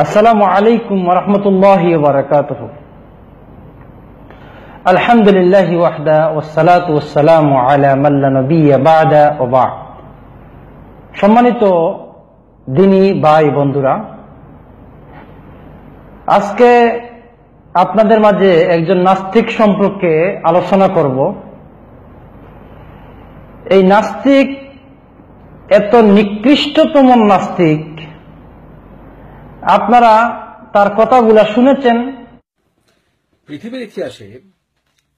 আসসালামু আলাইকুম ওয়া রাহমাতুল্লাহি ওয়া বারাকাতুহু। আলহামদুলিল্লাহি ওয়াহদা ওয়াসসালাতু ওয়াসসালামু আলা মান লা নাবিয়্যা বা'দা ওয়া বা'দ। সম্মানিত দ্বীনী ভাই বন্ধুরা, আজকে আপনাদের মাঝে একজন নাস্তিক সম্পর্কে আলোচনা করব। এই নাস্তিক এত নিকৃষ্টতম নাস্তিক, আপনারা তার কথাগুলা শুনেছেন। পৃথিবীর ইতিহাসে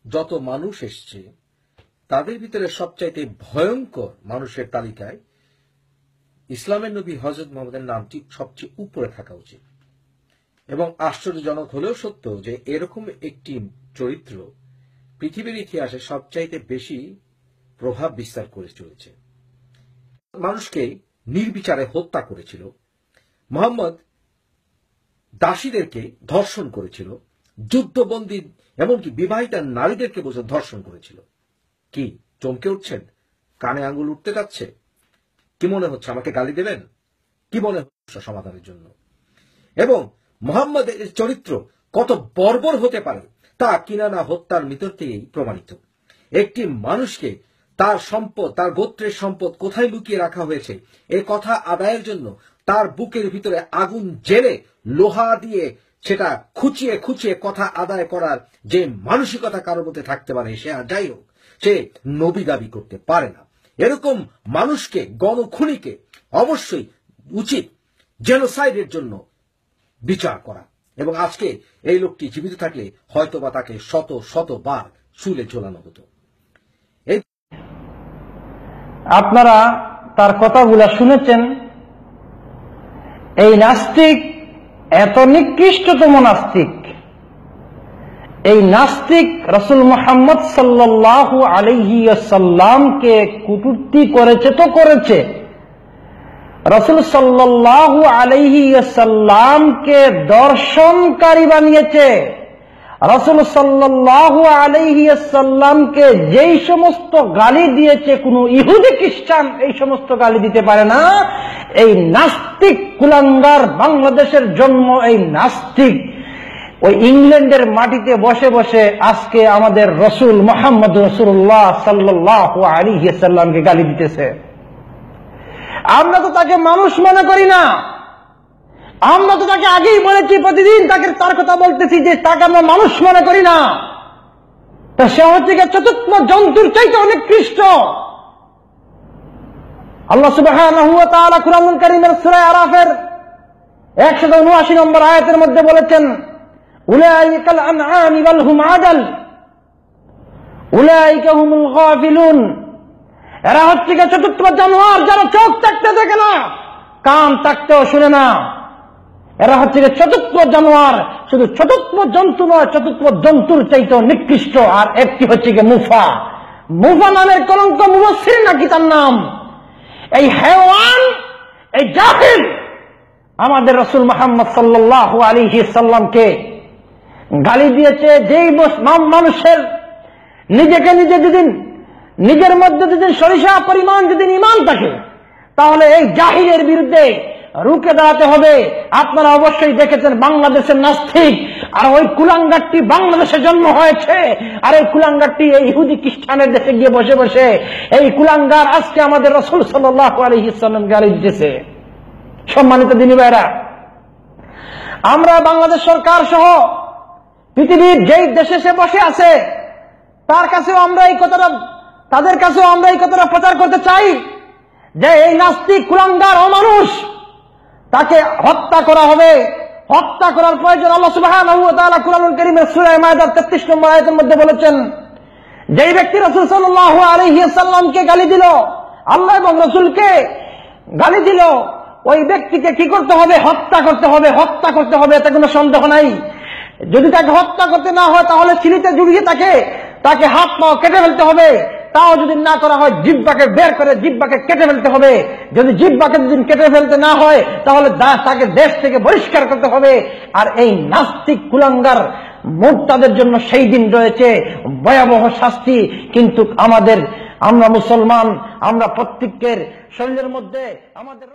যত মানুষ এসছে তাদের ভিতরে সবচাইতে ভয়ঙ্কর মানুষের তালিকায় ইসলামের নবী হযরত মুহাম্মদের নামটি সবচেয়ে উপরে থাকা উচিত। এবং আশ্চর্যজনক হলেও সত্য যে এরকম একটি চরিত্র পৃথিবীর ইতিহাসে সবচাইতে বেশি প্রভাব বিস্তার করে চলেছে। মানুষকে নির্বিচারে হত্যা করেছিল। মুহাম্মদ দাসীদেরকে ধর্ষণ করেছিল, যুদ্ধবন্দী এমনকি বিবাহিতা নারীদেরকে বসে ধর্ষণ করেছিল। কি চমকে উঠছেন? কানে আঙ্গুল উঠতে যাচ্ছে? কি মনে হচ্ছে আমাকে গালি দেবেন? কি মনে হচ্ছে সমাধানের জন্য? এবং মুহাম্মদের চরিত্র কত বর্বর হতে পারে তা কিনানা হত্যার ভিতর থেকেই প্রমাণিত। একটি মানুষকে তার সম্পদ, তার গোত্রের সম্পদ কোথায় লুকিয়ে রাখা হয়েছে এ কথা আদায়ের জন্য তার বুকের ভিতরে আগুন জেলে লোহা দিয়ে সেটা খুঁচিয়ে খুঁচিয়ে কথা আদায় করার যে মানসিকতা কারোর মধ্যে থাকতে পারে, সে আর যাই হোক, সে নবী দাবি করতে পারে না। এরকম মানুষকে, গণখুনিকে অবশ্যই উচিত জেনোসাইডের জন্য বিচার করা। এবং আজকে এই লোকটি জীবিত থাকলে হয়তোবা তাকে শত শতবার চুলে ঝোলানো হতো। আপনারা তার কথাগুলা শুনেছেন। এই নাস্তিক এত নিকৃষ্টতম নাস্তিক। এই নাস্তিক রাসূল মুহাম্মদ সাল্লাল্লাহু আলাইহি ওয়াসাল্লামকে কটূক্তি করেছে তো করেছে, রাসূল সাল্লাল্লাহু আলাইহি ওয়াসাল্লামকে দর্শনকারী বানিয়েছে। রাসূল সাল্লাল্লাহু আলাইহি ওয়াসাল্লামকে যেই সমস্ত গালি দিয়েছে কোন ইহুদি খ্রিস্টান এই সমস্ত গালি দিতে পারে না। এই নাস্তিক কুলাঙ্গার, বাংলাদেশের জন্ম এই নাস্তিক ওই ইংল্যান্ডের মাটিতে বসে বসে আজকে আমাদের রাসূল মুহাম্মদ রাসূলুল্লাহ সাল্লাল্লাহু আলাইহি ওয়াসাল্লামকে গালি দিতেছে। আমরা তো তাকে মানুষ মনে করি না। আমরা তো তাকে আগেই বলেছি, প্রতিদিন তার কথা বলতেছি যে তাকে আমরা মানুষ মনে করি না। তা সে হচ্ছে চতুর্থ জন্তুর চাইতে অনেক কৃষ্ট। আল্লাহ সুবহানাহু ওয়া তাআলা কুরআনুল কারীমের সূরা আরাফের 179 নম্বর আয়াতের মধ্যে বলেছেন, উলাইকাল আনআমি ওয়াল হুম আদাল উলাইকা হুমুল গাফিলুন। এরা হচ্ছে চতুর্থ জানোয়ার, যারা চোখ থাকতে দেখে না, কান থাকতেও শুনে না। এরা হচ্ছে চতুর্থ জানোয়ার, শুধু চতুর্থ জন্তু নয়, চতুর্থ জন্তুর চাইতেও নিকৃষ্ট। আর একটি হচ্ছে মুফা। মুফা নামের কলঙ্ক, মুফাসসির নাকি তার নাম। এই হায়াওয়ান, এই জাহিল আমাদের রাসূল মুহাম্মদ সাল্লাল্লাহু আলাইহি সাল্লামকে গালি দিয়েছে। যেই মানুষের নিজেকে নিজে যেদিন নিজের মধ্যে যেদিন সরিষা পরিমাণ যেদিন ঈমান থাকে, তাহলে এই জাহিলের বিরুদ্ধে রুখে দাঁড়াতে হবে। আপনারা অবশ্যই দেখেছেন বাংলাদেশের নাস্তিক, আর ওই কুলাঙ্গারটি বাংলাদেশে জন্ম হয়েছে, আর এই কুলাঙ্গারটি এই ইহুদি খ্রিস্টানের দেশে গিয়ে বসে বসে এই কুলাঙ্গার আজকে আমাদের রাসূল সাল্লাল্লাহু আলাইহি সাল্লাম গালি দিতেছে। সম্মানিত দ্বীনী ভাইরা, আমরা বাংলাদেশ সরকার সহ পৃথিবীর যেই দেশে সে বসে আছে তার কাছেও আমরা এই কথাটা, তাদের কাছেও আমরা এই কথাটা প্রচার করতে চাই যে এই নাস্তিক কুলাঙ্গার অমানুষ, তাকে হত্যা করা হবে। হত্যা করার প্রয়োজন। আল্লাহ সুবহানাহু ওয়া তাআলা কুরআনুল কারীমের সূরা মায়দার 33 নম্বর আয়াতের মধ্যে বলেছেন, যেই ব্যক্তি রাসূল সাল্লাল্লাহু আলাইহি ওয়াসাল্লামকে গালি দিল, আল্লাহ এবং রাসূলকে গালি দিল, ওই ব্যক্তিকে কি করতে হবে? হত্যা করতে হবে। হত্যা করতে হবে, এতে কোনো সন্দেহ নাই। যদি তাকে হত্যা করতে না হয় তাহলে সিঁড়িতে জড়িয়ে তাকে হাত পা কেটে ফেলতে হবে। তাও যদি না করা হয় জিহ্বাকে বের করে জিহ্বাকে কেটে ফেলতে হবে। যদি জিহ্বাকে যদি কেটে ফেলতে না হয় তাহলে তাকে দেশ থেকে বহিষ্কার করতে হবে। আর এই নাস্তিক কুলাঙ্গার মুরতাদের জন্য সেই দিন রয়েছে ভয়াবহ শাস্তি। কিন্তু আমরা মুসলমান, আমরা প্রত্যেকের শরীরের মধ্যে আমাদের